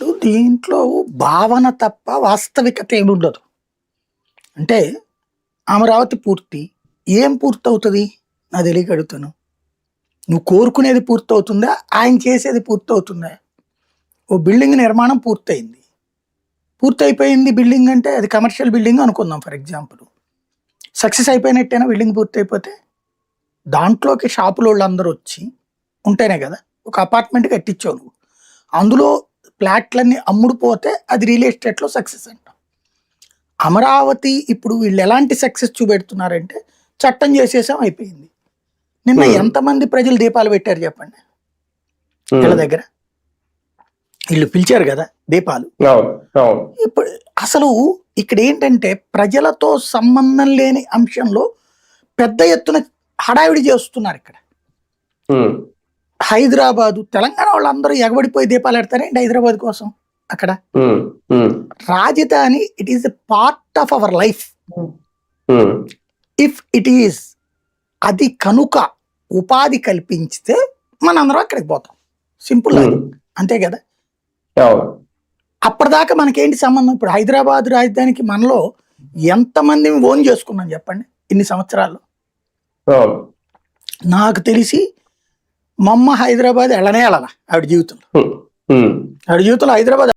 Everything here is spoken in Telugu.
ఇప్పుడు దీంట్లో భావన తప్ప వాస్తవికత ఏముండదు. అంటే అమరావతి పూర్తి ఏం పూర్తవుతుంది? నా తెలియక అడుగుతాను. నువ్వు కోరుకునేది పూర్తవుతుందా? ఆయన చేసేది పూర్తవుతుందా? ఓ బిల్డింగ్ నిర్మాణం పూర్తయింది. పూర్తయిపోయింది బిల్డింగ్ అంటే అది కమర్షియల్ బిల్డింగ్ అనుకుందాం ఫర్ ఎగ్జాంపుల్. సక్సెస్ అయిపోయినట్టేనా బిల్డింగ్ పూర్తయిపోతే? దాంట్లోకి షాపులోళ్ళు అందరూ వచ్చి ఉంటేనే కదా ఒక అపార్ట్మెంట్ కట్టించావు నువ్వు. అందులో ఫ్లాట్లన్నీ అమ్ముడుపోతే అది రియల్ ఎస్టేట్లో సక్సెస్ అంటాం. అమరావతి ఇప్పుడు వీళ్ళు ఎలాంటి సక్సెస్ చూపెడుతున్నారంటే చట్టం చేసేసాం అయిపోయింది. నిన్న ఎంతమంది ప్రజలు దీపాలు పెట్టారు చెప్పండి వీళ్ళ దగ్గర? వీళ్ళు పిలిచారు కదా దీపాలు. ఇప్పుడు అసలు ఇక్కడ ఏంటంటే ప్రజలతో సంబంధం లేని అంశంలో పెద్ద ఎత్తున హడావిడి చేస్తున్నారు. ఇక్కడ హైదరాబాదు తెలంగాణ వాళ్ళందరూ ఎగబడిపోయి దీపాలు పెడతారండి హైదరాబాద్ కోసం. అక్కడ రాజధాని it is a part of our life. If it is అది కనుక ఉపాధి కల్పించితే మనందరం అక్కడికి పోతాం. సింపుల్ అంతే కదా. అప్పటిదాకా మనకేంటి సంబంధం? ఇప్పుడు హైదరాబాద్ రాజధానికి మనలో ఎంతమంది ఓన్ చేసుకున్నాం చెప్పండి ఇన్ని సంవత్సరాల్లో? నాకు తెలిసి మా అమ్మ హైదరాబాద్ వెళ్ళనే వెళ్ళాల ఆవిడ జీవితంలో. ఆవిడ జీవితంలో హైదరాబాద్